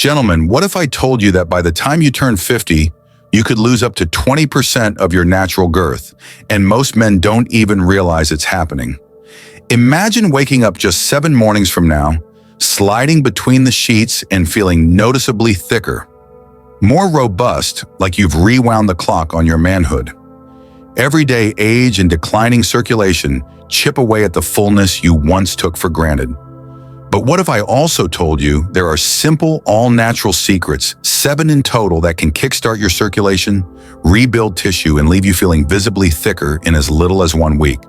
Gentlemen, what if I told you that by the time you turn 50, you could lose up to 20% of your natural girth, and most men don't even realize it's happening? Imagine waking up just 7 mornings from now, sliding between the sheets and feeling noticeably thicker, more robust, like you've rewound the clock on your manhood. Everyday age and declining circulation chip away at the fullness you once took for granted. But what if I also told you there are simple, all-natural secrets, 7 in total, that can kickstart your circulation, rebuild tissue, and leave you feeling visibly thicker in as little as 1 week?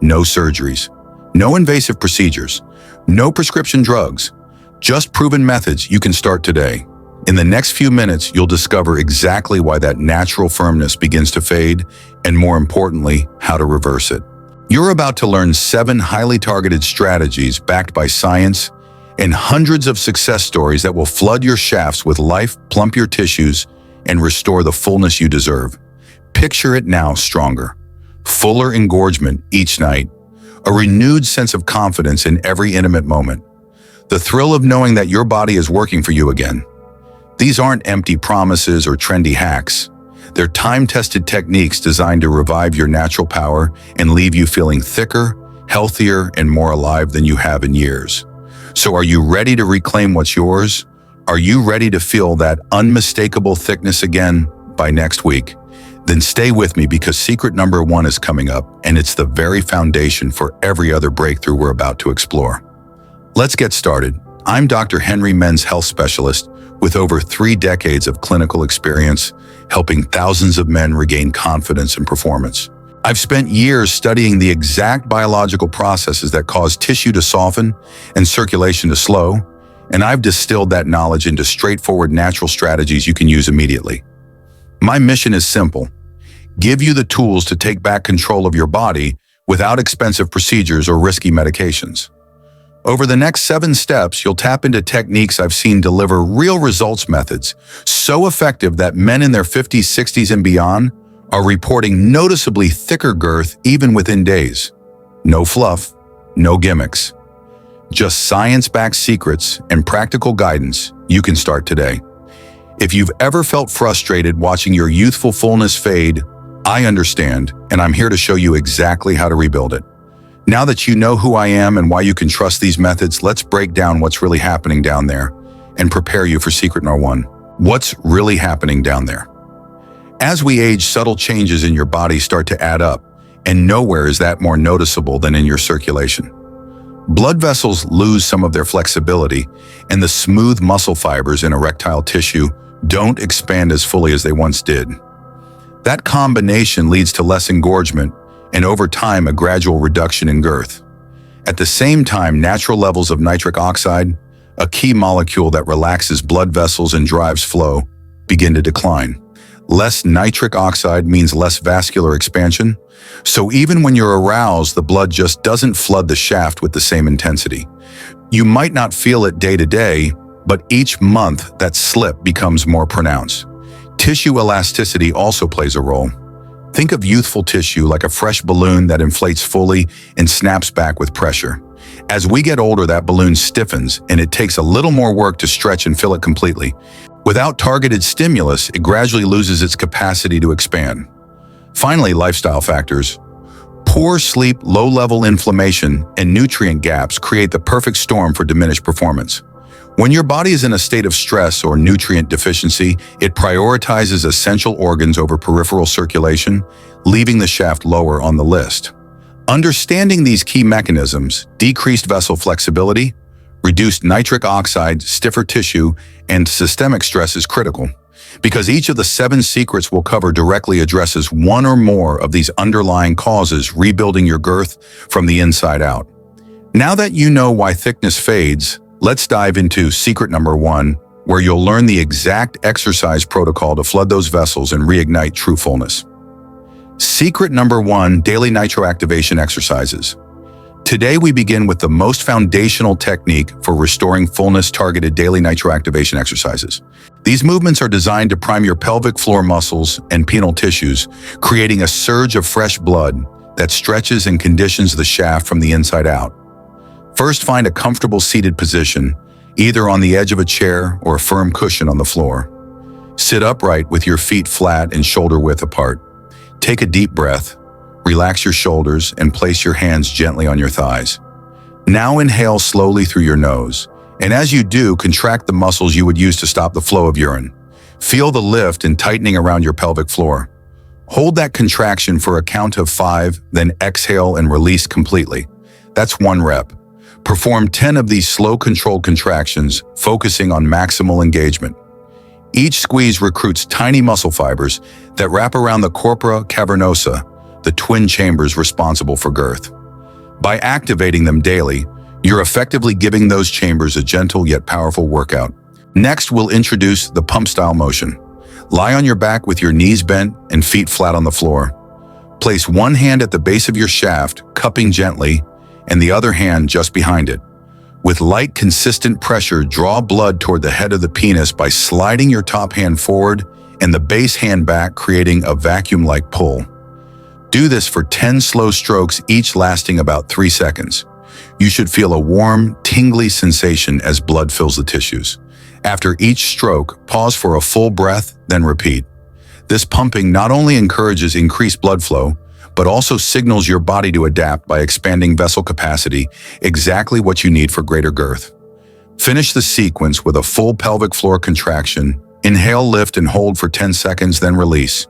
No surgeries, no invasive procedures, no prescription drugs, just proven methods you can start today. In the next few minutes, you'll discover exactly why that natural firmness begins to fade, and more importantly, how to reverse it. You're about to learn 7 highly targeted strategies backed by science and hundreds of success stories that will flood your shafts with life, plump your tissues, and restore the fullness you deserve. Picture it now: stronger, fuller engorgement each night, a renewed sense of confidence in every intimate moment, the thrill of knowing that your body is working for you again. These aren't empty promises or trendy hacks. They're time-tested techniques designed to revive your natural power and leave you feeling thicker, healthier, and more alive than you have in years. So are you ready to reclaim what's yours? Are you ready to feel that unmistakable thickness again by next week? Then stay with me, because secret number 1 is coming up, and it's the very foundation for every other breakthrough we're about to explore. Let's get started. I'm Dr. Henry, men's health specialist, with over 3 decades of clinical experience, helping thousands of men regain confidence and performance. I've spent years studying the exact biological processes that cause tissue to soften and circulation to slow, and I've distilled that knowledge into straightforward natural strategies you can use immediately. My mission is simple: give you the tools to take back control of your body without expensive procedures or risky medications. Over the next 7 steps, you'll tap into techniques I've seen deliver real results, methods so effective that men in their 50s, 60s, and beyond are reporting noticeably thicker girth even within days. No fluff, no gimmicks. Just science-backed secrets and practical guidance you can start today. If you've ever felt frustrated watching your youthful fullness fade, I understand, and I'm here to show you exactly how to rebuild it. Now that you know who I am and why you can trust these methods, let's break down what's really happening down there and prepare you for secret number 1. What's really happening down there? As we age, subtle changes in your body start to add up, and nowhere is that more noticeable than in your circulation. Blood vessels lose some of their flexibility, and the smooth muscle fibers in erectile tissue don't expand as fully as they once did. That combination leads to less engorgement, and over time, a gradual reduction in girth. At the same time, natural levels of nitric oxide, a key molecule that relaxes blood vessels and drives flow, begin to decline. Less nitric oxide means less vascular expansion, so even when you're aroused, the blood just doesn't flood the shaft with the same intensity. You might not feel it day to day, but each month that slip becomes more pronounced. Tissue elasticity also plays a role. Think of youthful tissue like a fresh balloon that inflates fully and snaps back with pressure. As we get older, that balloon stiffens, and it takes a little more work to stretch and fill it completely. Without targeted stimulus, it gradually loses its capacity to expand. Finally, lifestyle factors. Poor sleep, low-level inflammation, and nutrient gaps create the perfect storm for diminished performance. When your body is in a state of stress or nutrient deficiency, it prioritizes essential organs over peripheral circulation, leaving the shaft lower on the list. Understanding these key mechanisms, decreased vessel flexibility, reduced nitric oxide, stiffer tissue, and systemic stress is critical, because each of the 7 secrets we'll cover directly addresses one or more of these underlying causes, rebuilding your girth from the inside out. Now that you know why thickness fades, let's dive into secret number 1, where you'll learn the exact exercise protocol to flood those vessels and reignite true fullness. Secret number 1, daily nitro-activation exercises. Today we begin with the most foundational technique for restoring fullness, targeted daily nitro-activation exercises. These movements are designed to prime your pelvic floor muscles and penile tissues, creating a surge of fresh blood that stretches and conditions the shaft from the inside out. First, find a comfortable seated position. either on the edge of a chair or a firm cushion on the floor. Sit upright with your feet flat and shoulder width apart. Take a deep breath, relax your shoulders, and place your hands gently on your thighs. Now inhale slowly through your nose, and as you do, contract the muscles you would use to stop the flow of urine. Feel the lift and tightening around your pelvic floor. Hold that contraction for a count of 5, then exhale and release completely. That's 1 rep. Perform 10 of these slow, controlled contractions, focusing on maximal engagement. Each squeeze recruits tiny muscle fibers that wrap around the corpora cavernosa, the twin chambers responsible for girth. By activating them daily, you're effectively giving those chambers a gentle yet powerful workout. Next, we'll introduce the pump-style motion. Lie on your back with your knees bent and feet flat on the floor. Place one hand at the base of your shaft, cupping gently, and the other hand just behind it. With light, consistent pressure, draw blood toward the head of the penis by sliding your top hand forward and the base hand back, creating a vacuum-like pull. Do this for 10 slow strokes, each lasting about 3 seconds. You should feel a warm, tingly sensation as blood fills the tissues. After each stroke, pause for a full breath, then repeat. This pumping not only encourages increased blood flow, but also signals your body to adapt by expanding vessel capacity, exactly what you need for greater girth. Finish the sequence with a full pelvic floor contraction. Inhale, lift, and hold for 10 seconds, then release.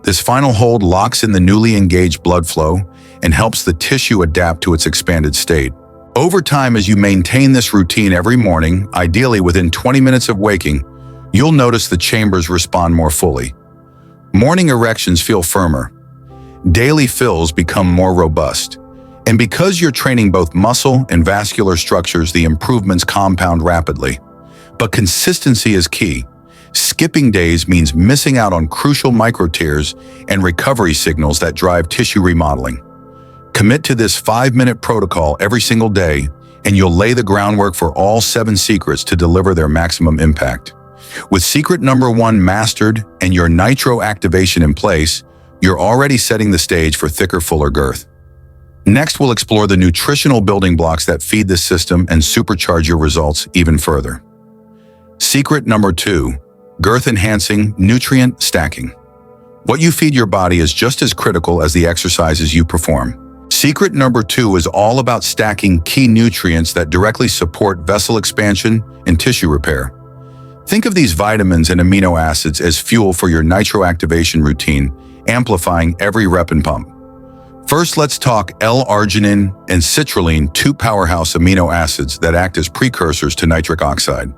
This final hold locks in the newly engaged blood flow and helps the tissue adapt to its expanded state. Over time, as you maintain this routine every morning, ideally within 20 minutes of waking, you'll notice the chambers respond more fully. Morning erections feel firmer. Daily fills become more robust. And because you're training both muscle and vascular structures, the improvements compound rapidly. But consistency is key. Skipping days means missing out on crucial micro-tears and recovery signals that drive tissue remodeling. Commit to this 5-minute protocol every single day, and you'll lay the groundwork for all 7 secrets to deliver their maximum impact. With secret number 1 mastered and your Nitro-Activation in place, you're already setting the stage for thicker, fuller girth. Next, we'll explore the nutritional building blocks that feed this system and supercharge your results even further. Secret number 2, girth-enhancing nutrient stacking. What you feed your body is just as critical as the exercises you perform. Secret number 2 is all about stacking key nutrients that directly support vessel expansion and tissue repair. Think of these vitamins and amino acids as fuel for your Nitro-Activation routine, amplifying every rep and pump. First, let's talk L-arginine and citrulline, 2 powerhouse amino acids that act as precursors to nitric oxide.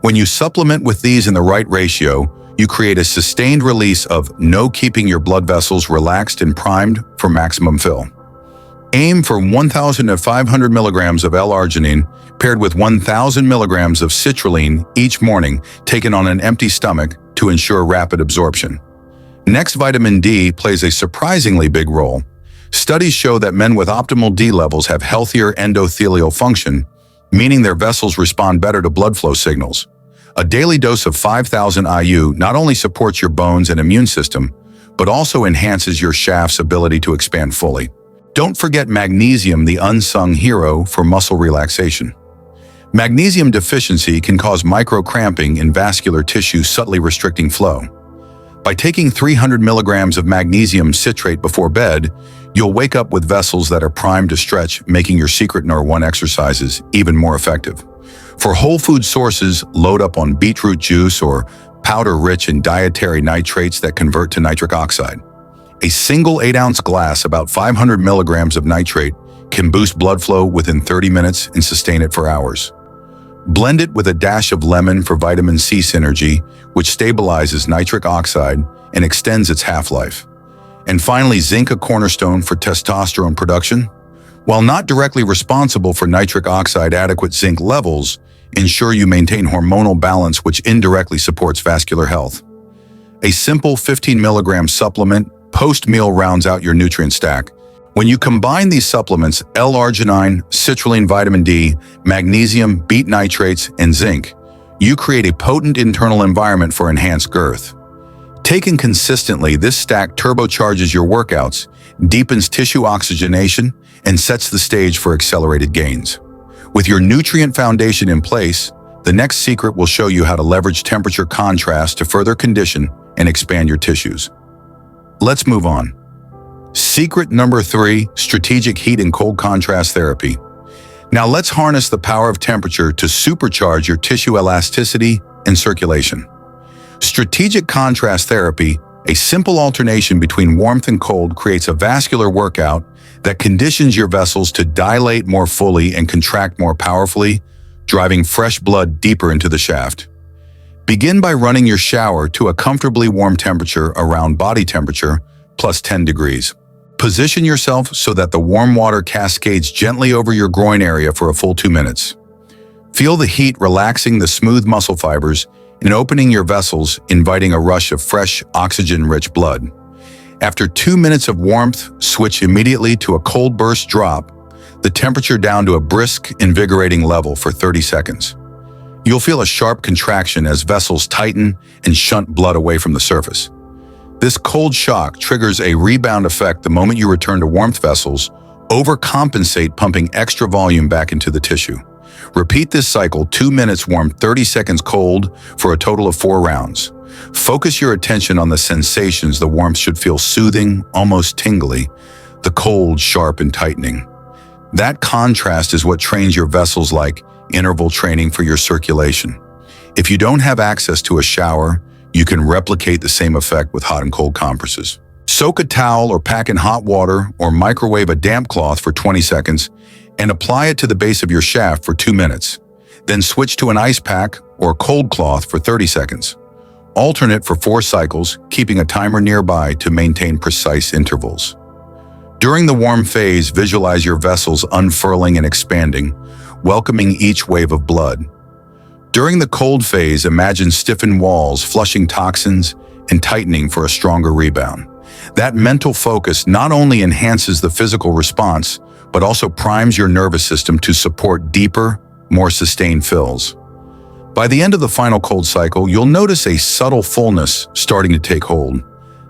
When you supplement with these in the right ratio, you create a sustained release of keeping your blood vessels relaxed and primed for maximum fill. Aim for 1,000 to 500 milligrams of L-arginine paired with 1,000 milligrams of citrulline each morning, taken on an empty stomach to ensure rapid absorption. Next, vitamin D plays a surprisingly big role. Studies show that men with optimal D levels have healthier endothelial function, meaning their vessels respond better to blood flow signals. A daily dose of 5,000 IU not only supports your bones and immune system, but also enhances your shaft's ability to expand fully. Don't forget magnesium, the unsung hero for muscle relaxation. Magnesium deficiency can cause micro-cramping in vascular tissue, subtly restricting flow. By taking 300 milligrams of magnesium citrate before bed, you'll wake up with vessels that are primed to stretch, making your secret number 1 exercises even more effective. For whole food sources, load up on beetroot juice or powder rich in dietary nitrates that convert to nitric oxide. A single 8-ounce glass, about 500 milligrams of nitrate, can boost blood flow within 30 minutes and sustain it for hours. Blend it with a dash of lemon for vitamin C synergy, which stabilizes nitric oxide and extends its half-life. And finally, zinc, a cornerstone for testosterone production. While not directly responsible for nitric oxide, adequate zinc levels ensure you maintain hormonal balance, which indirectly supports vascular health. A simple 15 milligram supplement post-meal rounds out your nutrient stack. When you combine these supplements, L-arginine, citrulline, vitamin D, magnesium, beet nitrates, and zinc, you create a potent internal environment for enhanced girth. Taken consistently, this stack turbocharges your workouts, deepens tissue oxygenation, and sets the stage for accelerated gains. With your nutrient foundation in place, The next secret will show you how to leverage temperature contrast to further condition and expand your tissues. Let's move on. Secret number 3, strategic heat and cold contrast therapy. Now let's harness the power of temperature to supercharge your tissue elasticity and circulation. Strategic contrast therapy, a simple alternation between warmth and cold, creates a vascular workout that conditions your vessels to dilate more fully and contract more powerfully, driving fresh blood deeper into the shaft. Begin by running your shower to a comfortably warm temperature around body temperature, plus 10 degrees. Position yourself so that the warm water cascades gently over your groin area for a full 2 minutes. Feel the heat relaxing the smooth muscle fibers and opening your vessels, inviting a rush of fresh, oxygen-rich blood. After 2 minutes of warmth, switch immediately to a cold burst drop the temperature down to a brisk, invigorating level for 30 seconds. You'll feel a sharp contraction as vessels tighten and shunt blood away from the surface. This cold shock triggers a rebound effect the moment you return to warmth. Vessels overcompensate, pumping extra volume back into the tissue. Repeat this cycle: 2 minutes warm, 30 seconds cold, for a total of 4 rounds. Focus your attention on the sensations. The warmth should feel soothing, almost tingly. The cold, sharp and tightening. That contrast is what trains your vessels, like interval training for your circulation. If you don't have access to a shower, you can replicate the same effect with hot and cold compresses. Soak a towel or pack in hot water or microwave a damp cloth for 20 seconds and apply it to the base of your shaft for 2 minutes. Then switch to an ice pack or cold cloth for 30 seconds. Alternate for 4 cycles, keeping a timer nearby to maintain precise intervals. During the warm phase, visualize your vessels unfurling and expanding, welcoming each wave of blood. During the cold phase, imagine stiffened walls, flushing toxins and tightening for a stronger rebound. That mental focus not only enhances the physical response, but also primes your nervous system to support deeper, more sustained fills. By the end of the final cold cycle, you'll notice a subtle fullness starting to take hold.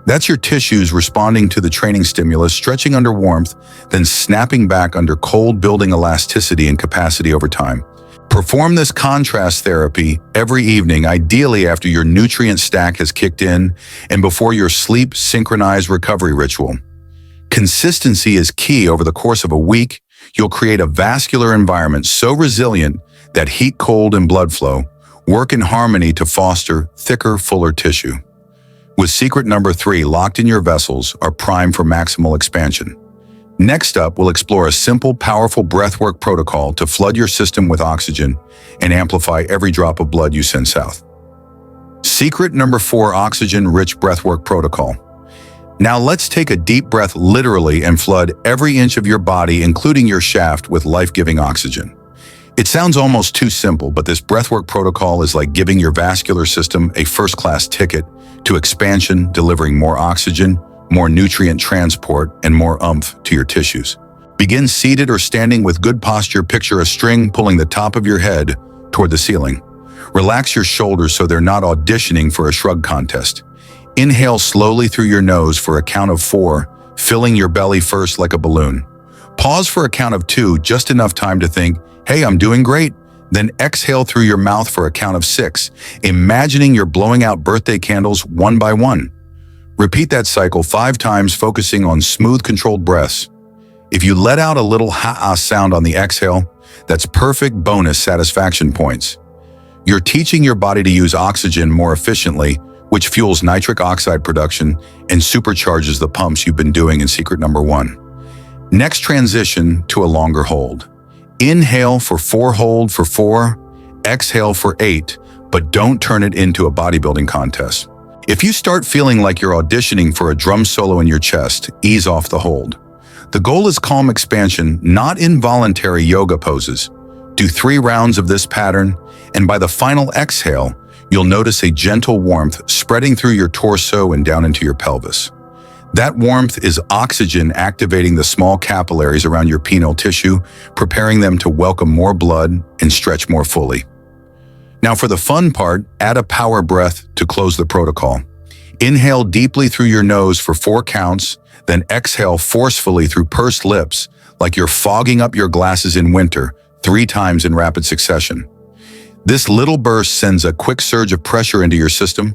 That's your tissues responding to the training stimulus, stretching under warmth, then snapping back under cold, building elasticity and capacity over time. Perform this contrast therapy every evening, ideally after your nutrient stack has kicked in and before your sleep-synchronized recovery ritual. Consistency is key. Over the course of a week, you'll create a vascular environment so resilient that heat, cold, and blood flow work in harmony to foster thicker, fuller tissue. With secret number 3 locked in, your vessels are primed for maximal expansion. Next up, we'll explore a simple, powerful breathwork protocol to flood your system with oxygen and amplify every drop of blood you send south. Secret number 4, oxygen-rich breathwork protocol. Now let's take a deep breath literally and flood every inch of your body, including your shaft, with life-giving oxygen. It sounds almost too simple, but this breathwork protocol is like giving your vascular system a first-class ticket to expansion, delivering more oxygen, more nutrient transport, and more oomph to your tissues. Begin seated or standing with good posture. Picture a string pulling the top of your head toward the ceiling. Relax your shoulders so they're not auditioning for a shrug contest. Inhale slowly through your nose for a count of 4, filling your belly first like a balloon. Pause for a count of 2, just enough time to think, "Hey, I'm doing great." Then exhale through your mouth for a count of 6, imagining you're blowing out birthday candles one by one. Repeat that cycle 5 times, focusing on smooth, controlled breaths. If you let out a little ha-ah sound on the exhale, that's perfect bonus satisfaction points. You're teaching your body to use oxygen more efficiently, which fuels nitric oxide production and supercharges the pumps you've been doing in secret number 1. Next, transition to a longer hold. Inhale for 4, hold for 4, exhale for 8, but don't turn it into a bodybuilding contest. If you start feeling like you're auditioning for a drum solo in your chest, ease off the hold. The goal is calm expansion, not involuntary yoga poses. Do 3 rounds of this pattern, and by the final exhale, you'll notice a gentle warmth spreading through your torso and down into your pelvis. That warmth is oxygen activating the small capillaries around your penile tissue, preparing them to welcome more blood and stretch more fully. Now for the fun part, add a power breath to close the protocol. Inhale deeply through your nose for 4 counts, then exhale forcefully through pursed lips, like you're fogging up your glasses in winter, 3 times in rapid succession. This little burst sends a quick surge of pressure into your system,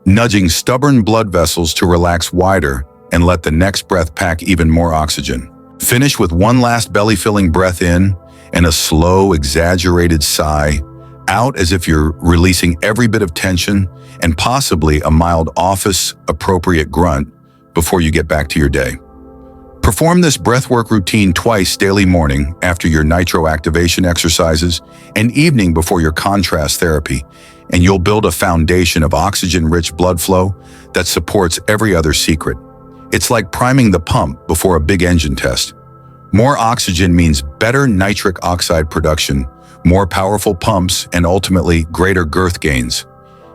nudging stubborn blood vessels to relax wider and let the next breath pack even more oxygen. Finish with one last belly-filling breath in and a slow, exaggerated sigh out, as if you're releasing every bit of tension and possibly a mild office-appropriate grunt before you get back to your day. Perform this breathwork routine twice daily: morning after your nitro-activation exercises and evening before your contrast therapy, and you'll build a foundation of oxygen-rich blood flow that supports every other secret. It's like priming the pump before a big engine test. More oxygen means better nitric oxide production, more powerful pumps, and ultimately greater girth gains.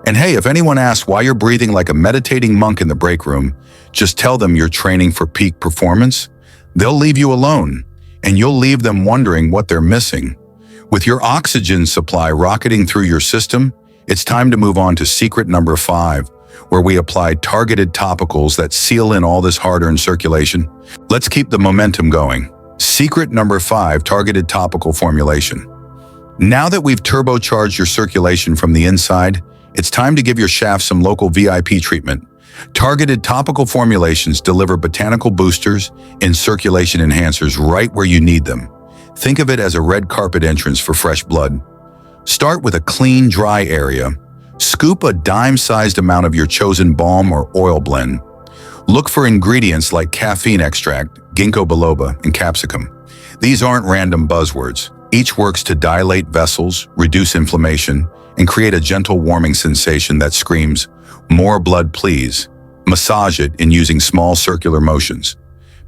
And hey, if anyone asks why you're breathing like a meditating monk in the break room, just tell them you're training for peak performance. They'll leave you alone, and you'll leave them wondering what they're missing. With your oxygen supply rocketing through your system, it's time to move on to secret number 5, where we apply targeted topicals that seal in all this hard-earned circulation. Let's keep the momentum going. Secret number 5, targeted topical formulation. Now that we've turbocharged your circulation from the inside, it's time to give your shaft some local VIP treatment. Targeted topical formulations deliver botanical boosters and circulation enhancers right where you need them. Think of it as a red carpet entrance for fresh blood. Start with a clean, dry area. Scoop a dime-sized amount of your chosen balm or oil blend. Look for ingredients like caffeine extract, ginkgo biloba, and capsicum. These aren't random buzzwords. Each works to dilate vessels, reduce inflammation, and create a gentle warming sensation that screams, "More blood, please." Massage it in using small circular motions.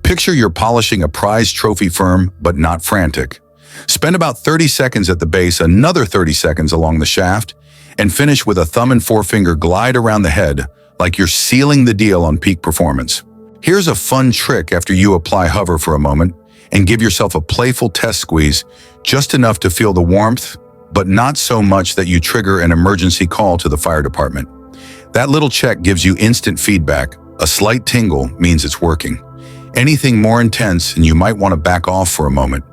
Picture you're polishing a prized trophy firm, but not frantic. Spend about 30 seconds at the base, another 30 seconds along the shaft, and finish with a thumb and forefinger glide around the head like you're sealing the deal on peak performance. Here's a fun trick after you apply hover for a moment and give yourself a playful test squeeze, just enough to feel the warmth, but not so much that you trigger an emergency call to the fire department. That little check gives you instant feedback. A slight tingle means it's working. Anything more intense and you might want to back off for a moment.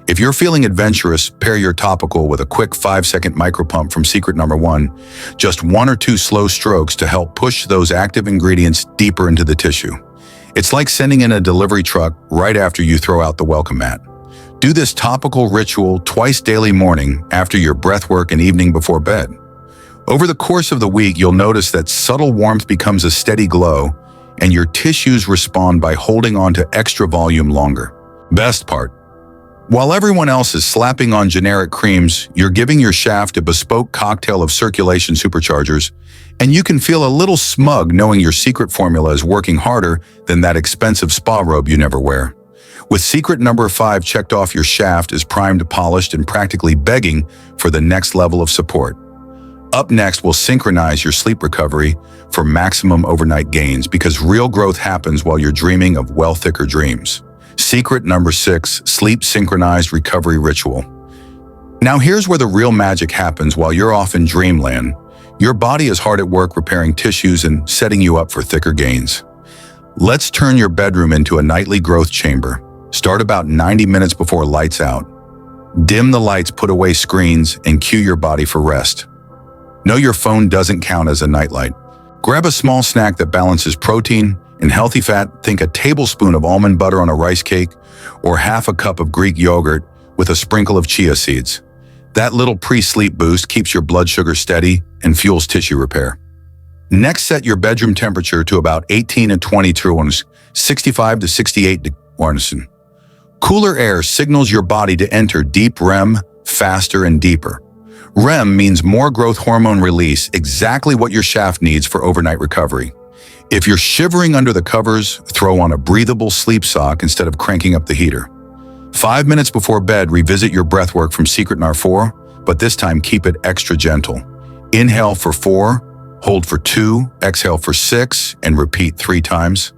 If you're feeling adventurous, pair your topical with a quick 5-second micropump from secret number 1, just 1 or 2 slow strokes to help push those active ingredients deeper into the tissue. It's like sending in a delivery truck right after you throw out the welcome mat. Do this topical ritual twice daily: morning after your breathwork and evening before bed. Over the course of the week, you'll notice that subtle warmth becomes a steady glow, and your tissues respond by holding on to extra volume longer. Best part: while everyone else is slapping on generic creams, you're giving your shaft a bespoke cocktail of circulation superchargers, and you can feel a little smug knowing your secret formula is working harder than that expensive spa robe you never wear. With secret number 5 checked off, your shaft is primed, polished, and practically begging for the next level of support. Up next, we'll synchronize your sleep recovery for maximum overnight gains, because real growth happens while you're dreaming of well thicker dreams. Secret number 6, sleep synchronized recovery ritual. Now here's where the real magic happens. While you're off in dreamland, your body is hard at work repairing tissues and setting you up for thicker gains. Let's turn your bedroom into a nightly growth chamber. Start about 90 minutes before lights out. Dim the lights, put away screens, and cue your body for rest. No, your phone doesn't count as a nightlight. Grab a small snack that balances protein and healthy fat. Think a tablespoon of almond butter on a rice cake, or half a cup of Greek yogurt with a sprinkle of chia seeds. That little pre-sleep boost keeps your blood sugar steady and fuels tissue repair. Next, set your bedroom temperature to about 18 and 22, 65 to 68 degrees. Cooler air signals your body to enter deep REM faster and deeper. REM means more growth hormone release, exactly what your shaft needs for overnight recovery. If you're shivering under the covers, throw on a breathable sleep sock instead of cranking up the heater. 5 minutes before bed, revisit your breathwork from secret number 4, but this time keep it extra gentle. Inhale for 4, hold for 2, exhale for 6, and repeat 3 times.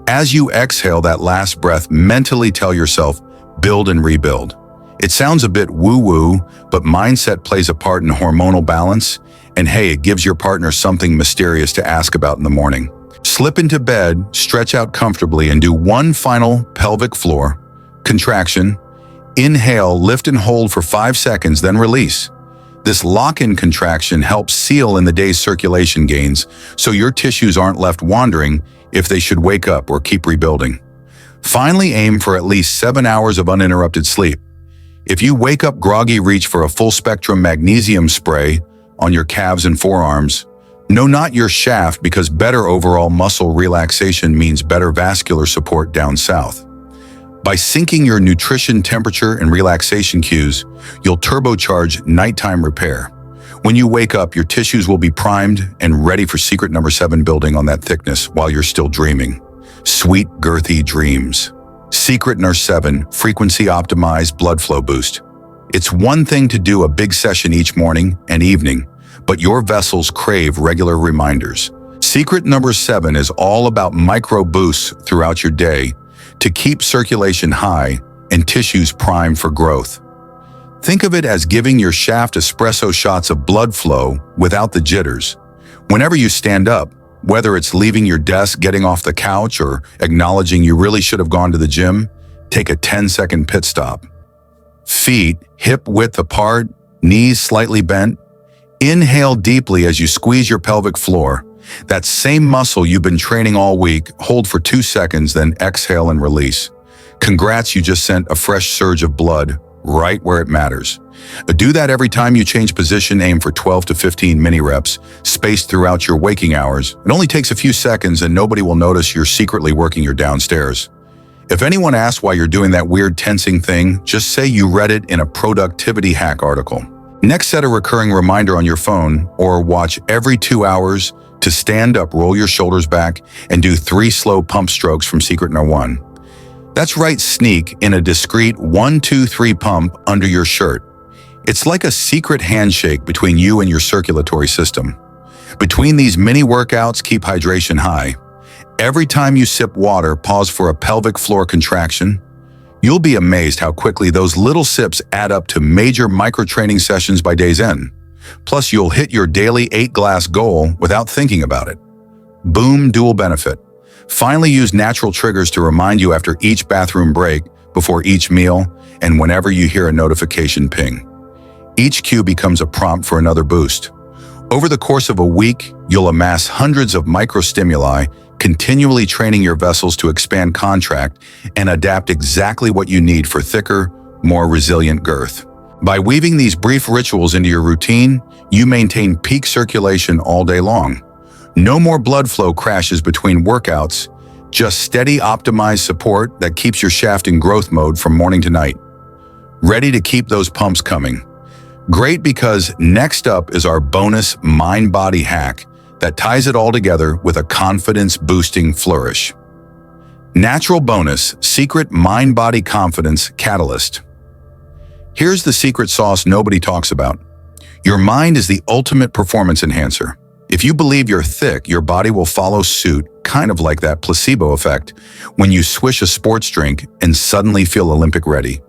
As you exhale that last breath, mentally tell yourself, build and rebuild. It sounds a bit woo-woo, but mindset plays a part in hormonal balance, and hey, it gives your partner something mysterious to ask about in the morning. Slip into bed, stretch out comfortably, and do one final pelvic floor contraction. Inhale, lift and hold for 5 seconds, then release. This lock-in contraction helps seal in the day's circulation gains so your tissues aren't left wandering if they should wake up or keep rebuilding. Finally, aim for at least 7 hours of uninterrupted sleep. If you wake up groggy, reach for a full-spectrum magnesium spray on your calves and forearms. No, not your shaft, because better overall muscle relaxation means better vascular support down south. By syncing your nutrition, temperature, and relaxation cues, you'll turbocharge nighttime repair. When you wake up, your tissues will be primed and ready for secret number 7, building on that thickness while you're still dreaming. Sweet, girthy dreams. Secret number 7, frequency optimized blood flow boost. It's one thing to do a big session each morning and evening, but your vessels crave regular reminders. Secret number 7 is all about micro boosts throughout your day to keep circulation high and tissues primed for growth. Think of it as giving your shaft espresso shots of blood flow without the jitters. Whenever you stand up, whether it's leaving your desk, getting off the couch, or acknowledging you really should have gone to the gym, take a 10-second pit stop. Feet hip-width apart, knees slightly bent. Inhale deeply as you squeeze your pelvic floor. That same muscle you've been training all week, hold for 2 seconds, then exhale and release. Congrats, you just sent a fresh surge of blood right where it matters. Do that every time you change position. Aim for 12 to 15 mini reps, spaced throughout your waking hours. It only takes a few seconds and nobody will notice you're secretly working your downstairs. If anyone asks why you're doing that weird tensing thing, just say you read it in a productivity hack article. Next, set a recurring reminder on your phone or watch every 2 hours to stand up, roll your shoulders back, and do 3 slow pump strokes from secret number 1. That's right, sneak in a discreet 1, 2, 3 pump under your shirt. It's like a secret handshake between you and your circulatory system. Between these mini workouts, keep hydration high. Every time you sip water, pause for a pelvic floor contraction. You'll be amazed how quickly those little sips add up to major micro-training sessions by day's end. Plus, you'll hit your daily 8-glass goal without thinking about it. Boom, dual benefit. Finally, use natural triggers to remind you after each bathroom break, before each meal, and whenever you hear a notification ping. Each cue becomes a prompt for another boost. Over the course of a week, you'll amass hundreds of micro-stimuli, continually training your vessels to expand, contract, and adapt exactly what you need for thicker, more resilient girth. By weaving these brief rituals into your routine, you maintain peak circulation all day long. No more blood flow crashes between workouts, just steady, optimized support that keeps your shaft in growth mode from morning to night. Ready to keep those pumps coming? Great, because next up is our bonus mind-body hack that ties it all together with a confidence-boosting flourish. Natural bonus, secret mind-body confidence catalyst. Here's the secret sauce nobody talks about. Your mind is the ultimate performance enhancer. If you believe you're thick, your body will follow suit, kind of like that placebo effect when you swish a sports drink and suddenly feel Olympic ready.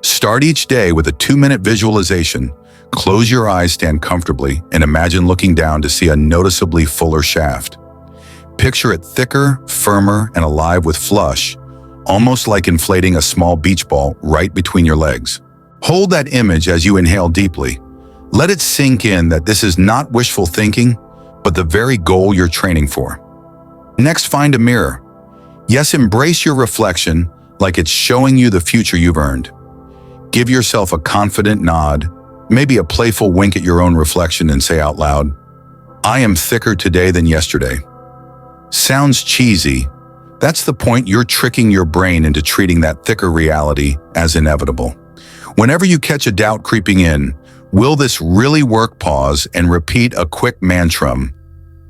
Start each day with a 2-minute visualization. Close your eyes, stand comfortably, and imagine looking down to see a noticeably fuller shaft. Picture it thicker, firmer, and alive with flush, almost like inflating a small beach ball right between your legs. Hold that image as you inhale deeply. Let it sink in that this is not wishful thinking, but the very goal you're training for. Next, find a mirror. Yes, embrace your reflection like it's showing you the future you've earned. Give yourself a confident nod, maybe a playful wink at your own reflection, and say out loud, "I am thicker today than yesterday." Sounds cheesy. That's the point. You're tricking your brain into treating that thicker reality as inevitable. Whenever you catch a doubt creeping in, will this really work? Pause and repeat a quick mantra.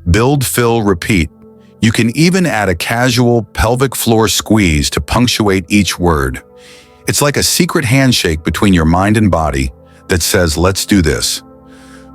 Build, fill, repeat. You can even add a casual pelvic floor squeeze to punctuate each word. It's like a secret handshake between your mind and body that says, "Let's do this."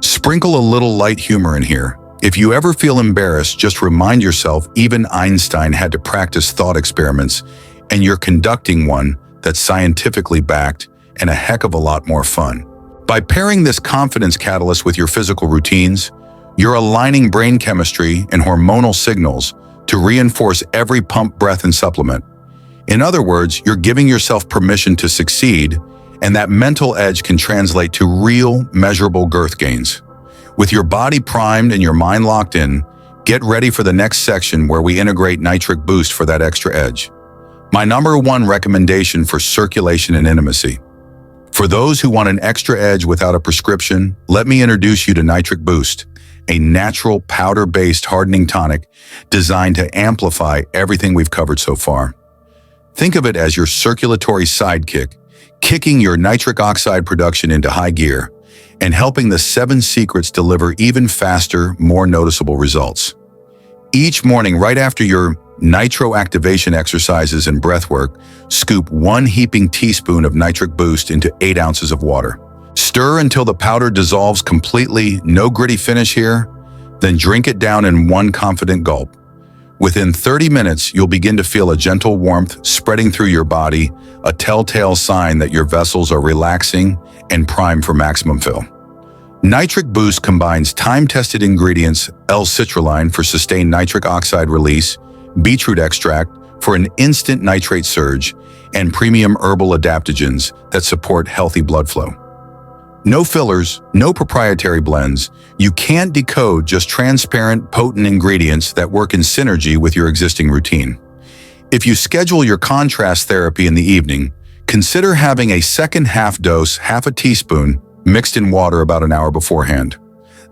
Sprinkle a little light humor in here. If you ever feel embarrassed, just remind yourself even Einstein had to practice thought experiments, and you're conducting one that's scientifically backed and a heck of a lot more fun. By pairing this confidence catalyst with your physical routines, you're aligning brain chemistry and hormonal signals to reinforce every pump, breath, and supplement. In other words, you're giving yourself permission to succeed, And that mental edge can translate to real, measurable girth gains. With your body primed and your mind locked in, get ready for the next section where we integrate Nitric Boost for that extra edge. My number one recommendation for circulation and intimacy. For those who want an extra edge without a prescription, let me introduce you to Nitric Boost, a natural powder-based hardening tonic designed to amplify everything we've covered so far. Think of it as your circulatory sidekick, kicking your nitric oxide production into high gear and helping the 7 secrets deliver even faster, more noticeable results. Each morning, right after your Nitro-Activation exercises and breathwork, scoop 1 heaping teaspoon of Nitric Boost into 8 ounces of water. Stir until the powder dissolves completely, no gritty finish here, then drink it down in 1 confident gulp. Within 30 minutes, you'll begin to feel a gentle warmth spreading through your body, a telltale sign that your vessels are relaxing and primed for maximum fill. Nitric Boost combines time-tested ingredients, L-citrulline for sustained nitric oxide release, beetroot extract for an instant nitrate surge, and premium herbal adaptogens that support healthy blood flow. No fillers, no proprietary blends. You can't decode just transparent, potent ingredients that work in synergy with your existing routine. If you schedule your contrast therapy in the evening, consider having a second half dose, half a teaspoon, mixed in water about an hour beforehand.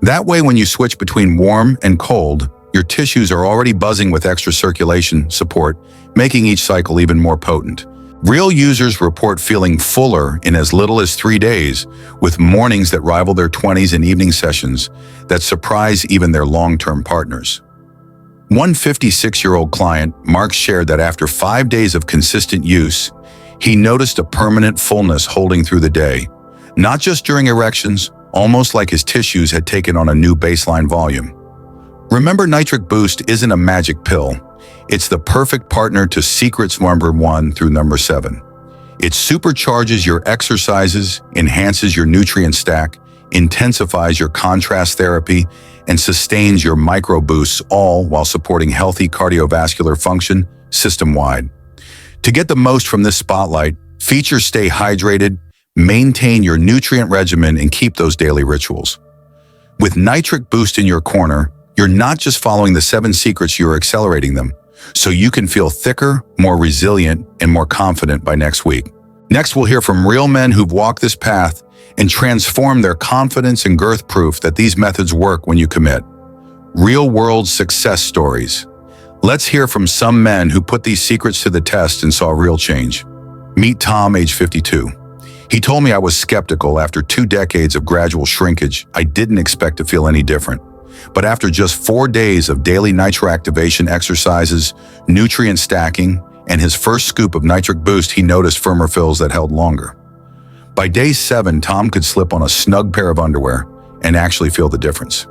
That way, when you switch between warm and cold, your tissues are already buzzing with extra circulation support, making each cycle even more potent. Real users report feeling fuller in as little as 3 days, with mornings that rival their 20s and evening sessions that surprise even their long-term partners. One 56-year-old client, Mark, shared that after 5 days of consistent use, he noticed a permanent fullness holding through the day, not just during erections, almost like his tissues had taken on a new baseline volume. Remember, Nitric Boost isn't a magic pill. It's the perfect partner to secrets number 1 through number 7. It supercharges your exercises, enhances your nutrient stack, intensifies your contrast therapy, and sustains your micro boosts, all while supporting healthy cardiovascular function system-wide. To get the most from this spotlight, features stay hydrated, maintain your nutrient regimen, and keep those daily rituals. With Nitric Boost in your corner, you're not just following the 7 secrets, you're accelerating them, so you can feel thicker, more resilient, and more confident by next week. Next, we'll hear from real men who've walked this path and transformed their confidence and girth, proof that these methods work when you commit. Real-world success stories. Let's hear from some men who put these secrets to the test and saw real change. Meet Tom, age 52. He told me, I was skeptical. After 2 decades of gradual shrinkage, I didn't expect to feel any different. But after just 4 days of daily Nitro-Activation exercises, nutrient stacking, and his first scoop of Nitric Boost, he noticed firmer fills that held longer. By day 7, Tom could slip on a snug pair of underwear and actually feel the difference.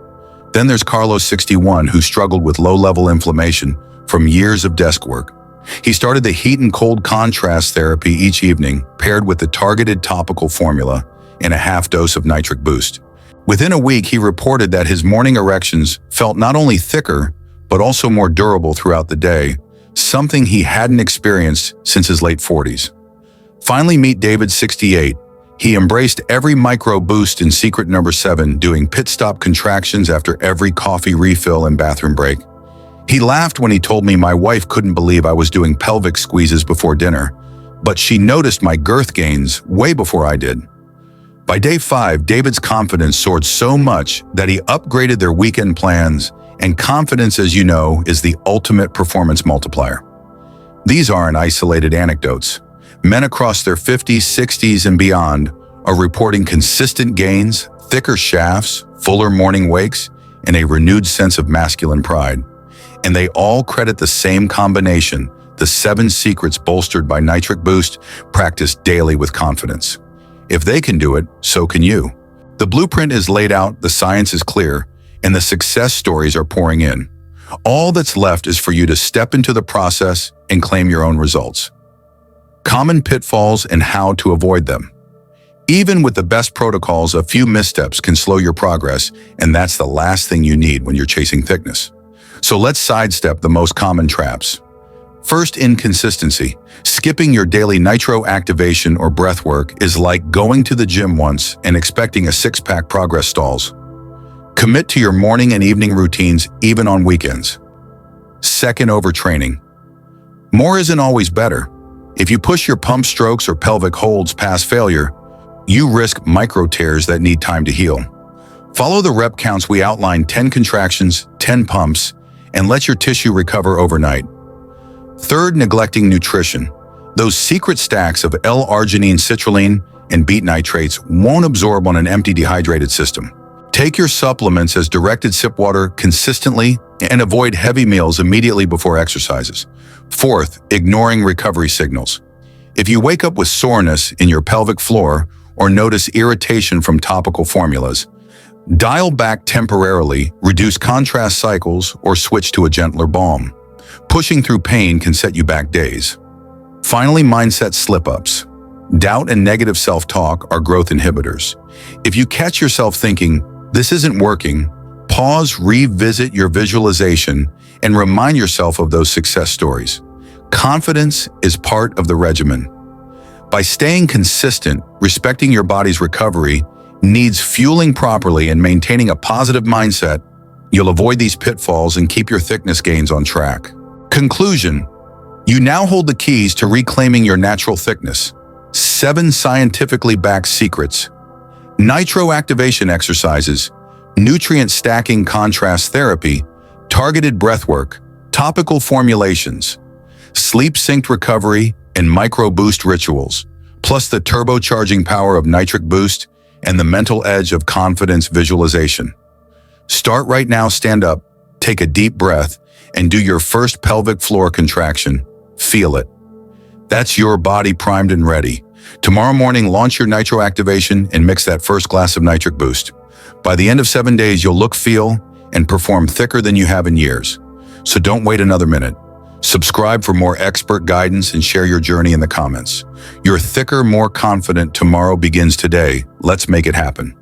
Then there's Carlos, 61, who struggled with low-level inflammation from years of desk work. He started the heat and cold contrast therapy each evening, paired with the targeted topical formula and a half dose of Nitric Boost. Within a week, he reported that his morning erections felt not only thicker, but also more durable throughout the day, something he hadn't experienced since his late 40s. Finally, meet David, 68. He embraced every micro boost in secret number 7, doing pit stop contractions after every coffee refill and bathroom break. He laughed when he told me, my wife couldn't believe I was doing pelvic squeezes before dinner, but she noticed my girth gains way before I did. By day 5, David's confidence soared so much that he upgraded their weekend plans, and confidence, as you know, is the ultimate performance multiplier. These aren't isolated anecdotes. Men across their 50s, 60s, and beyond are reporting consistent gains, thicker shafts, fuller morning wakes, and a renewed sense of masculine pride. And they all credit the same combination, the 7 secrets bolstered by Nitric Boost, practiced daily with confidence. If they can do it, so can you. The blueprint is laid out, the science is clear, and the success stories are pouring in. All that's left is for you to step into the process and claim your own results. Common pitfalls and how to avoid them. Even with the best protocols, a few missteps can slow your progress, and that's the last thing you need when you're chasing thickness. So let's sidestep the most common traps. First, inconsistency. Skipping your daily nitro-activation or breathwork is like going to the gym once and expecting a six-pack progress stalls. Commit to your morning and evening routines even on weekends. Second, overtraining. More isn't always better. If you push your pump strokes or pelvic holds past failure, you risk micro tears that need time to heal. Follow the rep counts we outlined: 10 contractions, 10 pumps, and let your tissue recover overnight. Third, neglecting nutrition. Those secret stacks of L-arginine, citrulline, and beet nitrates won't absorb on an empty dehydrated system. Take your supplements as directed, sip water consistently, and avoid heavy meals immediately before exercises. Fourth, ignoring recovery signals. If you wake up with soreness in your pelvic floor or notice irritation from topical formulas, dial back temporarily, reduce contrast cycles, or switch to a gentler balm. Pushing through pain can set you back days. Finally, mindset slip-ups. Doubt and negative self-talk are growth inhibitors. If you catch yourself thinking, "This isn't working," pause, revisit your visualization, and remind yourself of those success stories. Confidence is part of the regimen. By staying consistent, respecting your body's recovery, needs fueling properly, and maintaining a positive mindset, you'll avoid these pitfalls and keep your thickness gains on track. Conclusion: you now hold the keys to reclaiming your natural thickness. 7 scientifically backed secrets. Nitro-activation exercises, nutrient stacking contrast therapy, targeted breathwork, topical formulations, sleep-synced recovery, and micro-boost rituals, plus the turbocharging power of Nitric boost and the mental edge of confidence visualization. Start right now, stand up, take a deep breath, and do your first pelvic floor contraction. Feel it. That's your body primed and ready. Tomorrow morning, launch your Nitro-Activation and mix that first glass of Nitric boost. By the end of 7 days, you'll look, feel, and perform thicker than you have in years. So don't wait another minute. Subscribe for more expert guidance and share your journey in the comments. Your thicker, more confident tomorrow begins today. Let's make it happen.